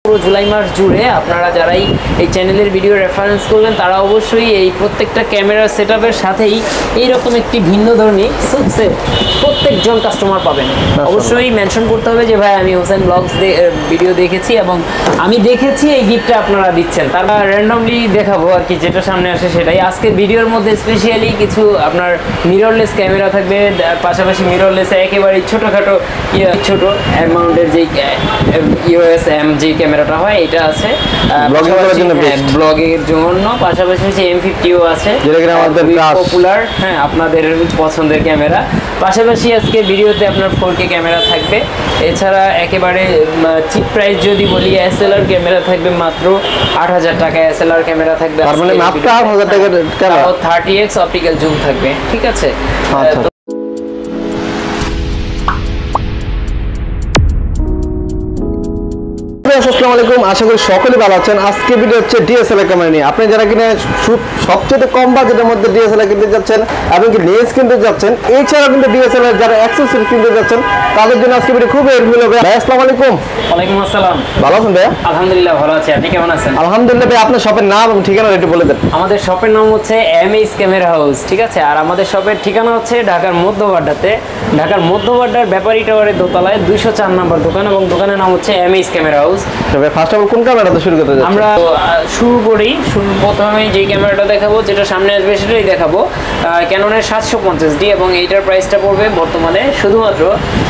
পুরো জুলাই মাস জুড়ে আপনারা যারাই এই চ্যানেলের ভিডিও রেফারেন্স করবেন তারা অবশ্যই এই প্রত্যেকটা ক্যামেরা সেটআপের সাথেই এইরকম একটি ভিন্ন ধর্মী সেট প্রত্যেকজন কাস্টমার পাবেন। অবশ্যই মেনশন করতে হবে যে ভাই আমি হোসেন ব্লগস ভিডিও দেখেছি এবং আমি দেখেছি এই গিফটটা আপনারা দিচ্ছেন। তারপর র্যান্ডমলি দেখাবো আর কি, যেটা সামনে আসে সেটাই। আজকে ভিডিওর মধ্যে স্পেশালি কিছু আপনার মিররলেস ক্যামেরা থাকবে, পাশাপাশি মিররলেসে একেবারে ছোটোখাটো ছোট অ্যামাউন্টের যে ইউএস এম যে ক্যামেরাটা হয় এটা আছে ব্লগের জন্য। পাশাপাশি হচ্ছে M50ও আছে পপুলার, হ্যাঁ আপনাদের পছন্দের ক্যামেরা। পাশাপাশি আজকে ভিডিওতে আপনার 4K ক্যামেরা থাকবে। এছাড়া একেবারে চিপ প্রাইস যদি বলি SLR ক্যামেরা থাকবে মাত্র 8000 টাকা। SLR ক্যামেরা থাকবে মানে মাত্র 8000 টাকা, 30x অপটিক্যাল জুম থাকবে, ঠিক আছে। আসসালামু আলাইকুম, আশা করি সকলে ভালো আছেন। আজকে ভিডিও হচ্ছে DSLR ক্যামেরা নিয়ে। আপনি যারা কিনা সবচেয়ে কম বাজেটের মধ্যে DSLR কিনতে যাচ্ছেন এবং কি লেন্স কিনতে যাচ্ছেন, এছাড়াও কিন্তু DSLR যারা অ্যাক্সেসরিজ কিনতে যাচ্ছেন তাদের জন্য আজকে ভিডিও খুব হেল্পফুল হবে। ভাই আসসালামু আলাইকুম। ওয়ালাইকুম আসসালাম। ভালো আছেন ভাই? আলহামদুলিল্লাহ ভালো আছি, আপনি কেমন আছেন? আলহামদুলিল্লাহ ভাই। আপনার শপের নাম এবং ঠিকানা একটু বলে দেন। আমাদের শপের নাম হচ্ছে MH ক্যামেরা হাউস, ঠিক আছে। আর আমাদের শপের ঠিকানা হচ্ছে ঢাকার মধ্যবাড্ডাতে, ঢাকার মধ্যবাড্ডার ব্যাপারী টাওয়ারের দোতলায় 204 নম্বর দোকান, এবং দোকানের নাম হচ্ছে MH camera house. First of all কোন ক্যামেরাটা শুরু করতে যাচ্ছেন? আমরা শুরু করি, প্রথমে যে ক্যামেরাটা দেখাবো, যেটা সামনে আসবে সেটাই দেখাবো। ক্যাননের 750D এবং এইটার প্রাইসটা পড়বে বর্তমানে শুধুমাত্র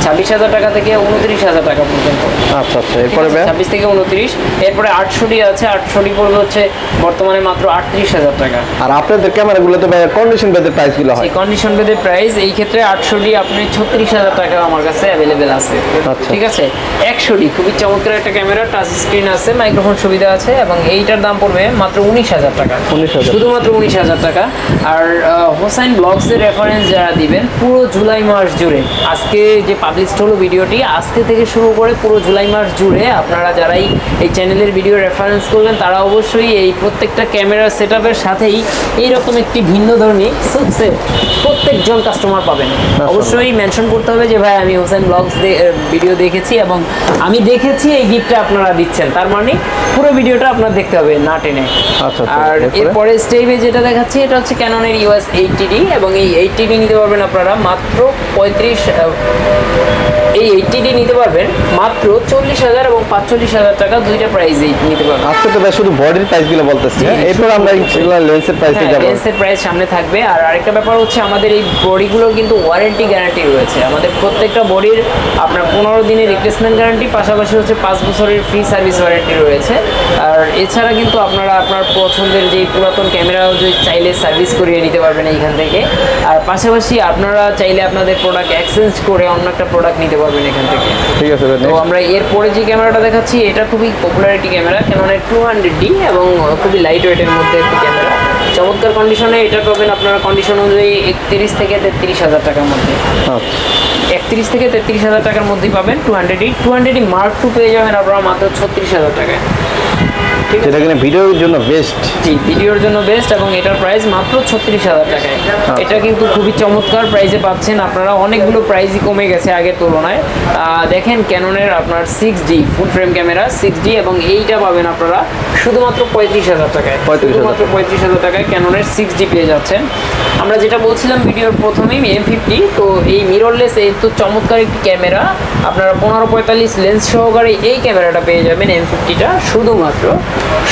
26,000 টাকা থেকে 29,000 টাকা পর্যন্ত। আচ্ছা আচ্ছা, এরপরে 26 থেকে 29। এরপরে 800D আছে, 800D পড়বে হচ্ছে বর্তমানে মাত্র 38,000 টাকা। আর আপনাদের ক্যামেরাগুলোতে কন্ডিশন বেদের প্রাইসগুলো হয়? কন্ডিশন বেদের প্রাইস এই ক্ষেত্রে 800D আপনি 36,000 টাকা আমার কাছে অ্যাভেলেবেল আছে, ঠিক আছে। 100D খুবই চমৎকার একটা ক্যামেরা, টাচ স্ক্রিন আছে, মাইক্রোফোন সুবিধা আছে, এবং এইটার দাম পড়বে মাত্র 19,000 টাকা, শুধুমাত্র 19,000 টাকা। আর হোসেন ব্লগসের রেফারেন্স যারা দিবেন পুরো জুলাই মাস জুড়ে, আজকে যে পাবলিশ হলো ভিডিওটি, আজকে থেকে শুরু করে পুরো জুলাই মাস জুড়ে আপনারা যারাই এই চ্যানেলের ভিডিও রেফারেন্স করবেন তারা অবশ্যই এই প্রত্যেকটা ক্যামেরা সেটআপের সাথেই এইরকম একটি ভিন্ন ধর্মী সেট প্রত্যেকজন কাস্টমার পাবেন। অবশ্যই মেনশন করতে হবে যে ভাই আমি হোসেন ব্লগস ভিডিও দেখেছি এবং আমি দেখেছি এই গিফটটা আপনারা দিচ্ছেন, তার মানে পুরো ভিডিওটা আপনার দেখতে হবে না টেনে। আর এরপরে স্টেপে যেটা দেখাচ্ছি এটা হচ্ছে ক্যাননের EOS 80D, এবং এই 80D নিতে পারবেন আপনারা মাত্র 35, এই 80D নিতে পারবেন মাত্র 40,000 এবং 45,000 টাকা, দুইটা প্রাইসেই নিতে পারবেন। আজকে তো শুধু বডির প্রাইসগুলো বলতেছি, এরপর আমরা ইনশাআল্লাহ লেন্সের প্রাইসে যাব। লেন্সের প্রাইস সামনে থাকবে। আর আরেকটা ব্যাপার হচ্ছে আমাদের এই বডিগুলোর কিন্তু ওয়ারেন্টি গ্যারান্টি রয়েছে। আমাদের প্রত্যেকটা বডির আপনার 15 দিনের রিপ্লেসমেন্ট গ্যারান্টি, পাশাপাশি হচ্ছে 5 বছরের ফ্রি সার্ভিস ওয়ারেন্টি রয়েছে। আর এছাড়া কিন্তু আপনারা আপনার পছন্দের যে পুরাতন ক্যামেরাও যদি চাইলে সার্ভিস করিয়ে নিতে পারবেন এইখান থেকে। আর পাশাপাশি আপনারা চাইলে আপনাদের প্রোডাক্ট এক্সচেঞ্জ করে অন্য একটা প্রোডাক্ট নিতে পারবেন এখান থেকে, ঠিক আছে। তো আমরা এরপরে যে ক্যামেরাটা দেখাচ্ছি এটা খুবই পপুলার একটি ক্যামেরা, ক্যাননের 200D, এবং খুবই লাইট ওয়েটের মধ্যে একটি ক্যামেরা, চমৎকার কন্ডিশনে। এটা পাবেন আপনারা কন্ডিশন অনুযায়ী 31 থেকে 33,000 টাকার মধ্যে। 31 থেকে 33,000 টাকার মধ্যেই পাবেন 200D Mark II পেয়ে যাবেন আপনারা মাত্র 36,000 টাকায়। যেটা কিনা ভিডিওর জন্য বেস্ট। জি, ভিডিওর জন্য বেস্ট, এবং এটার প্রাইস মাত্র 36,000 টাকায়। এটা কিন্তু খুবই চমৎকার প্রাইসে পাচ্ছেন আপনারা, অনেকগুলো প্রাইসই কমে গেছে আগের তুলনায়। দেখেন ক্যাননের আপনার 6D ফুল ফ্রেম ক্যামেরা 6D, এবং এইটা পাবেন আপনারা শুধুমাত্র 35,000 টাকায়, শুধুমাত্র 35,000 টাকায় ক্যাননের 6D পেয়ে যাচ্ছেন। আমরা যেটা বলছিলাম ভিডিওর প্রথমেই M50, তো এই মিররলেস এই তো চমৎকার একটি ক্যামেরা, আপনারা 15-45 লেন্স সহকারে এই ক্যামেরাটা পেয়ে যাবেন M50টা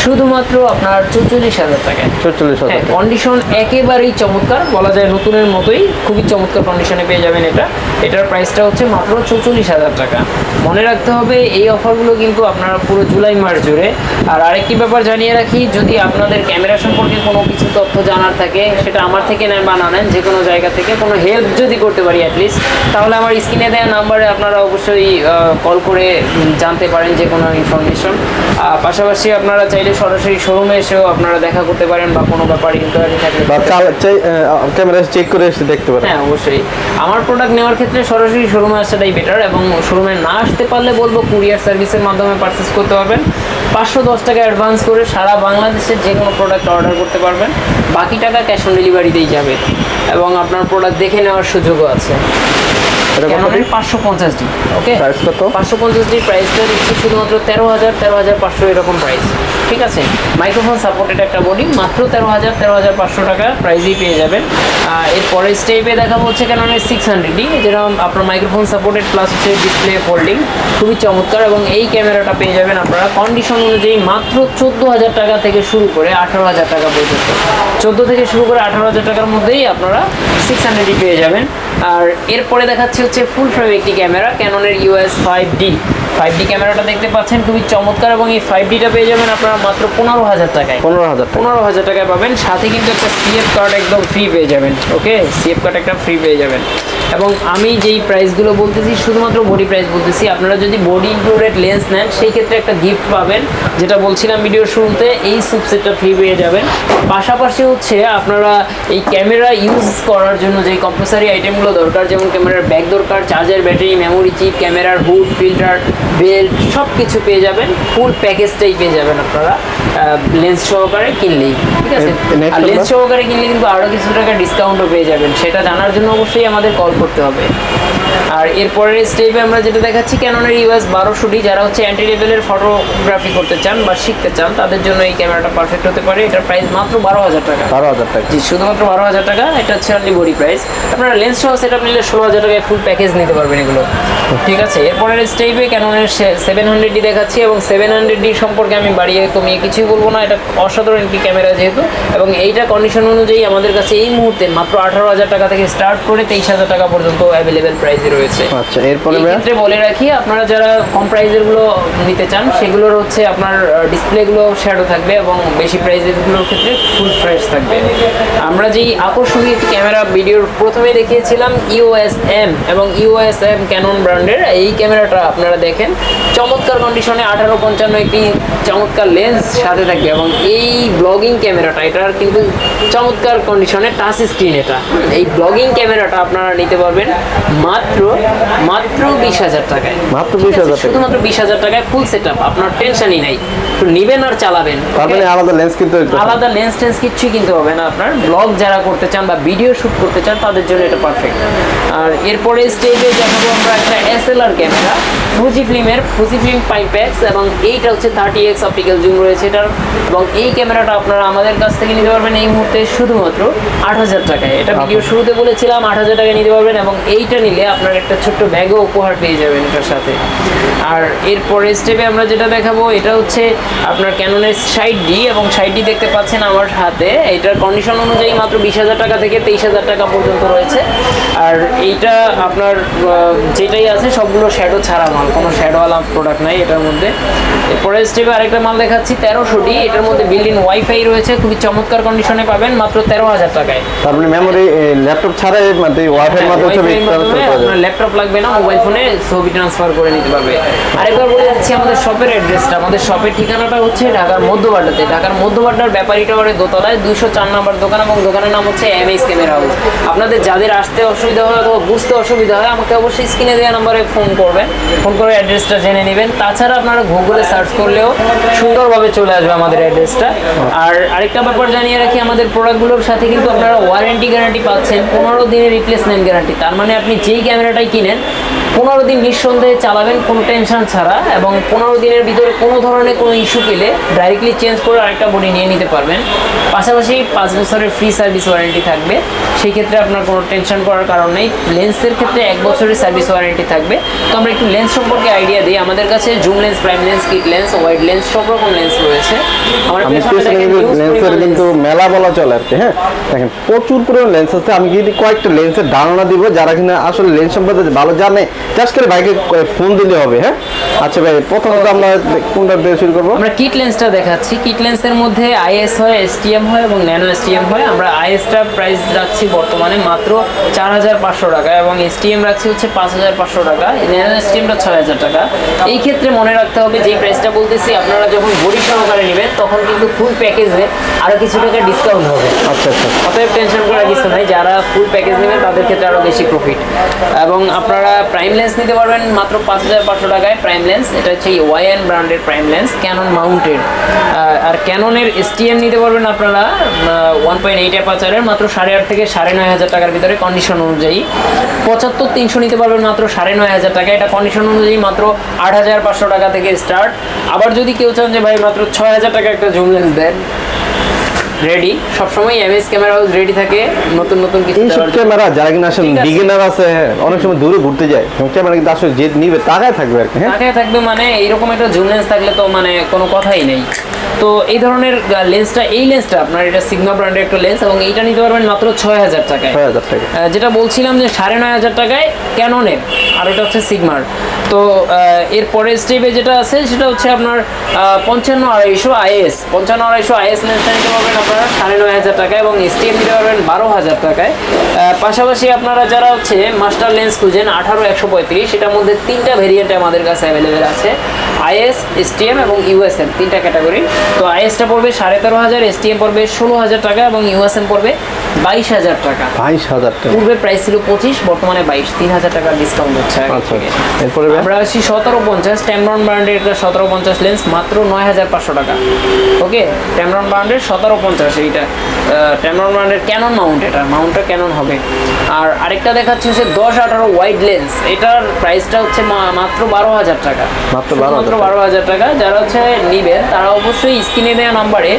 শুধুমাত্র আপনার 44,000 টাকায়। 44,000, কন্ডিশন একেবারেই চমৎকার, বলা যায় নতুনের মতোই, খুবই চমৎকার কন্ডিশনে পেয়ে যাবেন এটা। এটার প্রাইসটা হচ্ছে মাত্র 44,000 টাকা। মনে রাখতে হবে এই অফারগুলো কিন্তু আপনারা পুরো জুলাই মাস জুড়ে। আর আরেকটি ব্যাপার জানিয়ে রাখি, যদি আপনাদের ক্যামেরা সম্পর্কে কোনো কিছু তথ্য জানার থাকে সেটা আমার থেকে নেন বা না নেন, যে কোনো জায়গা থেকে কোনো হেল্প যদি করতে পারি অ্যাটলিস্ট, তাহলে আমার স্ক্রিনে দেওয়া নাম্বারে আপনারা অবশ্যই কল করে জানতে পারেন যে কোনো ইনফরমেশন। পাশাপাশি আপনারা চাইলে সরাসরি শোরুমে এসেও আপনারা দেখা করতে পারেন, বা কোনো ব্যাপারে ইনকোয়ারি থাকলে ক্যামেরা চেক করে এসে দেখতে পারেন। হ্যাঁ অবশ্যই, আমার প্রোডাক্ট নেওয়ার ক্ষেত্রে সরাসরি শোরুমে আসাটাই বেটার, এবং শোরুমে না আসতে পারলে বলবো কুরিয়ার সার্ভিসের মাধ্যমে পারচেস করতে পারবেন। 510 টাকা অ্যাডভান্স করে সারা বাংলাদেশের যে কোনো প্রোডাক্ট অর্ডার করতে পারবেন, বাকি টাকা ক্যাশ অন ডেলিভারিতেই যাবে, এবং আপনার প্রোডাক্ট দেখে নেওয়ার সুযোগও আছে। ক্যাননের 550D। ওকে, প্রাইস কত? 550D প্রাইসটা দিচ্ছি শুধুমাত্র 13,000, 13,500 এরকম প্রাইস। ঠিক আছে, মাইক্রোফোন সাপোর্টেড একটা বডি, মাত্র 13,000, 13,500 টাকা প্রাইসেই পেয়ে যাবেন। এরপরে স্টেপে দেখাবো হচ্ছে ক্যাননের 600D, যেটা আপনার মাইক্রোফোন সাপোর্টেড প্লাস হচ্ছে ডিসপ্লে ফোল্ডিং, খুবই চমৎকার। এবং এই ক্যামেরাটা পেয়ে যাবেন আপনারা কন্ডিশন অনুযায়ী মাত্র 14,000 টাকা থেকে শুরু করে 18,000 টাকা পর্যন্ত। 14 থেকে শুরু করে 18,000 টাকার মধ্যেই আপনারা 600D পেয়ে যাবেন। আর এরপরে দেখাচ্ছি হচ্ছে ফুল ফ্রেম একটি ক্যামেরা, ক্যাননের EOS 5D ক্যামেরাটা দেখতে পাচ্ছেন, খুবই চমৎকার। এবং এই 5Dটা পেয়ে যাবেন আপনারা মাত্র 15,000 টাকায়। 15,000 টাকায় পাবেন, সাথে কিন্তু একটা CF কার্ড একদম ফ্রি পেয়ে যাবেন। ওকে, CF কার্ড একটা ফ্রি পেয়ে যাবেন। এবং আমি যেই প্রাইসগুলো বলতেছি শুধুমাত্র বডি প্রাইস বলতেছি, আপনারা যদি বডি ইনক্লুডেড লেন্স নেন সেই ক্ষেত্রে একটা গিফট পাবেন, যেটা বলছিলাম ভিডিওর শুরুতে, এই সুপসেটটা ফ্রি পেয়ে যাবেন। পাশাপাশি হচ্ছে আপনারা এই ক্যামেরা ইউজ করার জন্য যে কম্পালসারি আইটেমগুলো দরকার, যেমন ক্যামেরার ব্যাগ দরকার, চার্জার, ব্যাটারি, মেমোরি চিপ, ক্যামেরার হুড, ফিল্টার, বেল্ট, সব কিছু পেয়ে যাবেন। ফুল প্যাকেজটাই পেয়ে যাবেন আপনারা লেন্স সহকারে কিনলেই। ঠিক আছে, আর লেন্স সহকারে কিনলে কিন্তু আরও কিছু টাকা ডিসকাউন্টও পেয়ে যাবেন, সেটা জানার জন্য অবশ্যই আমাদের কল করতে হবে। আর এরপরের স্টেপে আমরা যেটা দেখাচ্ছি ক্যাননের EOS 1200D, যারা হচ্ছে অ্যান্টি লেভেলের ফটোগ্রাফি করতে চান বা শিখতে চান তাদের জন্য এই ক্যামেরাটা পারফেক্ট হতে পারে। এটার প্রাইস মাত্র 12,000 টাকা। 12,000 টাকা, জি, শুধুমাত্র 12,000 টাকা। এটা হচ্ছে অনলি বডি প্রাইস। আপনারা লেন্স সহ সেটআপ নিলে 16,000 টাকায় ফুল প্যাকেজ নিতে পারবেন এগুলো। ঠিক আছে, এরপরের স্টেপে ক্যাননের 700D দেখাচ্ছি, এবং 700D সম্পর্কে আমি বাড়িয়ে কমিয়ে কিছুই বলবো না, এটা অসাধারণ একটি ক্যামেরা যেহেতু। এবং এইটা কন্ডিশন অনুযায়ী আমাদের কাছে এই মুহূর্তে মাত্র 18,000 টাকা থেকে স্টার্ট করে 23,000 টাকা পর্যন্ত অ্যাভেলেবেল প্রাইসে রয়েছে। আচ্ছা, এরপরে ক্ষেত্রে বলে রাখি, আপনারা যারা কম প্রাইজের গুলো নিতে চান সেগুলোর হচ্ছে আপনার ডিসপ্লেগুলো শ্যাডো থাকবে, এবং বেশি প্রাইজেরগুলোর ক্ষেত্রে ফুল ফ্রেশ থাকবে। আমরা যেই আকর্ষণীয় একটি ক্যামেরা ভিডিওর প্রথমে দেখিয়েছিলাম EOS M, এবং EOS M ক্যানন ব্র্যান্ডের এই ক্যামেরাটা আপনারা দেখেন, চমৎকার কন্ডিশনে 1855 একটি চমৎকার লেন্স সাথে থাকবে। এবং এই ব্লগিং ক্যামেরাটা, এটার কিন্তু চমৎকার কন্ডিশনে টাচ স্ক্রিন। এটা এই ব্লগিং ক্যামেরাটা আপনারা নিতে পারবেন মাত্র 20,000 টাকায়। মাত্র 20,000 টাকা, শুধুমাত্র 20,000 টাকায় ফুল সেটআপ, আপনার টেনশনই নাই, তো নেবেন আর চালাবেন। তারপরে আলাদা লেন্স কিনতে হবে, আলাদা লেন্স কিচ্ছুই কিনতে হবে না। আপনার ব্লগ যারা করতে চান বা ভিডিও শুট করতে চান তাদের জন্য এটা পারফেক্ট। আর এরপরে স্টেজে দেখাবো আমরা একটা SLR ক্যামেরা, ফুজিফিল্ম পাইপ্যাক্স, এবং এইটা হচ্ছে 30x অপটিক্যাল জুম রয়েছে এটার। এবং এই ক্যামেরাটা আপনারা আমাদের কাছ থেকে নিতে পারবেন এই মুহূর্তে শুধুমাত্র 8,000 টাকায়। এটা ভিডিও শুরুতে বলেছিলাম 8,000 টাকায় নিতে পারবেন, এবং এইটা নিলে আপনার একটা ছোট্ট ব্যাগও উপহার পেয়ে যাবেন এটার সাথে। আর এরপরে স্টেপে আমরা যেটা দেখাবো এটা হচ্ছে আপনার ক্যাননের 60D, এবং 60D দেখতে পাচ্ছেন আমার হাতে। এটার কন্ডিশন অনুযায়ী মাত্র 20,000 টাকা থেকে 23,000 টাকা পর্যন্ত রয়েছে। আর এইটা আপনার যেটাই আছে সবগুলো শ্যাডো ছাড়া মাল, কোনো শ্যাডোওয়ালা প্রোডাক্ট নাই এটার মধ্যে। এরপরে স্টেপে আরেকটা মাল দেখাচ্ছি 1300D, এটার মধ্যে বিল্ট ইন ওয়াইফাই রয়েছে, খুবই চমৎকার কন্ডিশনে পাবেন মাত্র 13,000 টাকায়। তারপরে মেমোরি ল্যাপটপ ছাড়াই মানে ওয়াইফাই মাধ্যমে ছবি ট্রান্সফার করা যায়, ল্যাপটপ লাগবে না, মোবাইল ফোনে ছবি ট্রান্সফার করে নিতে পারবে। আরেকবার বলে যাচ্ছি আমাদের শপের অ্যাড্রেসটা। আমাদের শপের ঠিকানাটা হচ্ছে ঢাকার মধ্যবাড্ডাতে, ঢাকার মধ্যবাড্ডার ব্যাপারী টাওয়ারের দোতলায় 204 নম্বর দোকান, এবং দোকানের নাম হচ্ছে MH ক্যামেরা হাউস। আপনাদের যাদের আসতে অসুবিধা হয় অথবা বুঝতে অসুবিধা হয় আমাকে অবশ্যই স্ক্রিনে দেওয়া নাম্বারে ফোন করবেন, ফোন করে অ্যাড্রেসটা জেনে নেবেন। তাছাড়া আপনারা গুগলে সার্চ করলেও সুন্দরভাবে চলে আসবে আমাদের অ্যাড্রেসটা। আর আরেকটা ব্যাপার জানিয়ে রাখি, আমাদের প্রোডাক্টগুলোর সাথে কিন্তু আপনারা ওয়ারেন্টি গ্যারান্টি পাচ্ছেন, 15 দিনের রিপ্লেসমেন্ট গ্যারান্টি। তার মানে আপনি যেই ক্যামেরাটাই কিনেন 15 দিন নিঃসন্দেহে চালাবেন কোনো টেনশন ছাড়া, এবং 15 দিনের ভিতরে কোনো ধরনের কোনো ইস্যু পেলে ডাইরেক্টলি চেঞ্জ করে আরেকটা বডি নিয়ে নিতে পারবেন। পাশাপাশি 5 বছরের ফ্রি সার্ভিস ওয়ারেন্টি থাকবে, সেই ক্ষেত্রে আপনার কোনো টেনশন করার কারণ নেই। লেন্সের ক্ষেত্রে 1 বছরের সার্ভিস ওয়ারেন্টি থাকবে। তো আমরা একটু লেন্স সম্পর্কে আইডিয়া দিই। আমাদের কাছে zoom lens, prime lens, kit lens, wide lens, সব রকম লেন্স রয়েছে। লেন্সের কিন্তু মেলা বলা চলে আর কি। হ্যাঁ, দেখেন প্রচুর পরিমাণ লেন্স আছে। আমি যদি কয়েকটা লেন্সের ধারণা দিব, যারা কিনা আসলে লেন্স সম্পর্কে ভালো জানে জাস্ট করে ভাইকে ফোন দিলে হবে। হ্যাঁ, আচ্ছা ভাই, প্রথমত আমরা কোনটা দিয়ে শুরু করবো? আমরা কিট লেন্সটা দেখাচ্ছি। কিট লেন্সের মধ্যে IS হয়, STM হয় এবং ন্যানো STM হয়। আমরা ISটা প্রাইস রাখছি বর্তমানে মাত্র 4,500 টাকা, এবং STM রাখছি হচ্ছে 5,500 টাকা, ন্যানো STMটা 6,000 টাকা। এই ক্ষেত্রে মনে রাখতে হবে যে প্রাইসটা বলতেছি আপনারা যখন বডি সহকারে নেবেন তখন কিন্তু ফুল প্যাকেজে আরো কিছু টাকা ডিসকাউন্ট হবে। আচ্ছা আচ্ছা, অতএব টেনশন করার কিছু নাই, যারা ফুল প্যাকেজ নেবেন তাদের ক্ষেত্রে আরো বেশি প্রফিট। এবং আপনারা প্রাইম লেন্স নিতে পারবেন মাত্র 5500 টাকায়। প্রাইম লেন্স এটা হচ্ছে ওয়াইএন ব্র্যান্ডের প্রাইম লেন্স, ক্যানন মাউন্টেড। আর ক্যাননের এসটিএম নিতে পারবেন আপনারা 1.8 অ্যাপারচারের মাত্র 8.5 থেকে 9500 টাকার ভিতরে কন্ডিশন অনুযায়ী। 75-300 নিতে পারবেন মাত্র 9500 টাকা, এটা কন্ডিশন অনুযায়ী মাত্র 8500 টাকা থেকে স্টার্ট। আবার যদি কেউ চান যে ভাই মাত্র 6000 টাকা একটা জুম লেন্স দেন, রেডি, সবসময় এমএস ক্যামেরা হাউস রেডি থাকে নতুন নতুন কিছু এই সব দেওয়ার জন্য। ক্যামেরা যারা কিনা আসলে বিগিনার আছে, অনেক সময় দূরে ঘুরতে যায়, ক্যামেরা কিন্তু আসলে যে নিবে তাকায় থাকবে আর কি। হ্যাঁ, তাকায় থাকবে মানে এইরকম একটা জুম লেন্স থাকলে তো মানে কোনো কথাই নেই। তো এই ধরনের লেন্সটা, এই লেন্সটা আপনার এটা সিগমা ব্র্যান্ডের একটা লেন্স এবং এইটা নিতে পারবেন মাত্র 6000 টাকায়। 6000 টাকা। যেটা বলছিলাম যে 9500 টাকায় ক্যাননের, আর এটা হচ্ছে সিগমার। তো এর পরের স্টেপে যেটা আছে সেটা হচ্ছে আপনার 55-250 আইএস। 55-250 আইএস লেন্সটা নিতে পারবেন আপনারা 9500 টাকায় এবং এসটিএম নিতে পারবেন 12000 টাকায়। পাশাপাশি আপনারা যারা হচ্ছে মাস্টার লেন্স খুঁজেন 18-135, সেটার মধ্যে 3টা ভেরিয়েন্ট আমাদের কাছে অ্যাভেলেবেল আছে, আইএস, এসটিএম এবং ইউএসএম, 3টা ক্যাটাগরি। তো আইএসটা পড়বে 13500, এসটিএম পড়বে 16000 টাকা এবং ইউএসএম পড়বে 22000 টাকা। 22000 টাকা। পূর্বে প্রাইস ছিল 25, বর্তমানে 22, 3000 টাকা ডিসকাউন্ট হচ্ছে আগে আচ্ছা, থেকে। এরপরে আমরা আসি 1750, ট্যামরন ব্র্যান্ডের একটা 1750 লেন্স মাত্র 9500 টাকা। ওকে, ট্যামরন ব্র্যান্ডের 1750, এইটা ট্যামরন ব্র্যান্ডের ক্যানন মাউন্ট, এটা মাউন্টটা ক্যানন হবে। আর আরেকটা দেখাচ্ছে হচ্ছে 10-18 ওয়াইড লেন্স, এটার প্রাইসটা হচ্ছে মাত্র 12000 টাকা। মাত্র 12000 টাকা। যারা হচ্ছে নিবেন তারা অবশ্যই স্ক্রিনে দেওয়া নাম্বারে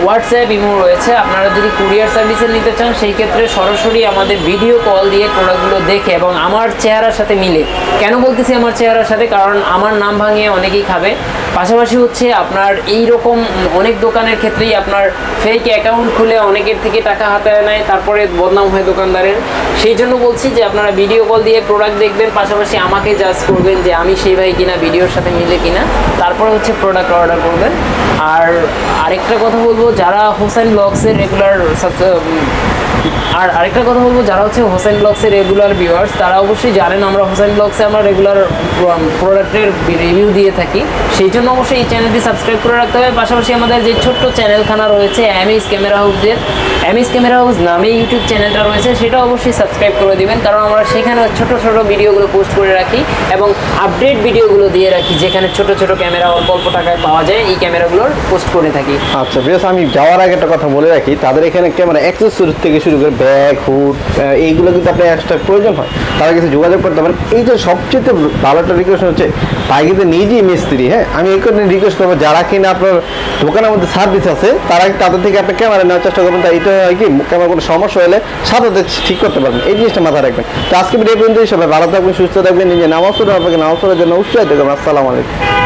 হোয়াটসঅ্যাপ, ইমো রয়েছে। আপনারা যদি কুরিয়ার সার্ভিসে নিতে চান সেই ক্ষেত্রে সরাসরি আমাদের ভিডিও কল দিয়ে প্রোডাক্টগুলো দেখে এবং আমার চেহারার সাথে মিলে, কেন বলতেছি আমার চেহারার সাথে, কারণ আমার নাম ভাঙিয়ে অনেকেই খাবে। পাশাপাশি হচ্ছে আপনার এই রকম অনেক দোকানের ক্ষেত্রেই আপনার ফেক অ্যাকাউন্ট খুলে অনেকের থেকে টাকা হাতায় নেয়, তারপরে বদনাম হয় দোকানদারের। সেই জন্য বলছি যে আপনারা ভিডিও কল দিয়ে প্রোডাক্ট দেখবেন, পাশাপাশি আমাকে জাজ করবেন যে আমি সেই ভাই কিনা, ভিডিওর সাথে মিলে কিনা, তারপরে হচ্ছে প্রোডাক্ট অর্ডার করবেন। আর আরেকটা কথা বলবো, যারা হোসেন ব্লগসের রেগুলার হচ্ছে হোসেন ব্লগসের রেগুলার ভিউয়ার্স, তারা অবশ্যই জানেন আমরা হোসেন ব্লগসে আমরা রেগুলার প্রোডাক্টের রিভিউ দিয়ে থাকি। সেই জন্য অবশ্যই এই চ্যানেলটি সাবস্ক্রাইব করে রাখতে হবে। পাশাপাশি আমাদের যে ছোট্ট চ্যানেলখানা রয়েছে এমএস ক্যামেরা হাউসের, এমএস ক্যামেরা হাউস নামে ইউটিউব চ্যানেলটা রয়েছে, সেটা অবশ্যই সাবস্ক্রাইব করে দিবেন, কারণ আমরা সেখানে ছোট ছোট ভিডিওগুলো পোস্ট করে রাখি এবং আপডেট ভিডিওগুলো দিয়ে রাখি, যেখানে ছোট ছোট ক্যামেরা অল্প অল্প টাকায় পাওয়া যায়, এই ক্যামেরাগুলোর পোস্ট করে থাকি। আচ্ছা বেশ, আমি যাওয়ার আগে একটা কথা বলে রাখি, তাদের এখানে ক্যামেরা অ্যাক্সেসরিজ থেকে শুরু করে ব্যাগ, হুড, এইগুলো কিন্তু আপনার এক্সট্রা প্রয়োজন হয়, তারা কিছু যোগাযোগ করতে পারেন। এই যে সবচেয়ে ভালো একটা রিকোয়েস্ট হচ্ছে, তাই কিন্তু নিজেই মিস্ত্রি। হ্যাঁ, আমি এই কারণে রিকোয়েস্ট করবো, যারা কিনা আপনার দোকানের মধ্যে সার্ভিস আছে তারা তাদের থেকে আপনার ক্যামেরা নেওয়ার চেষ্টা করবেন। তাই এটা হয় কি, ক্যামেরা কোনো সমস্যা হলে সাথে ঠিক করতে পারবেন, এই জিনিসটা মাথায় রাখবেন। তো আজকে ভিডিও পর্যন্ত সবাই ভালো থাকবেন, সুস্থ থাকবেন, নিজে নামাজ পড়ে আপনাকে নামাজ পড়ার জন্য উৎসাহিত করবেন। আসসালামু আলাইকুম।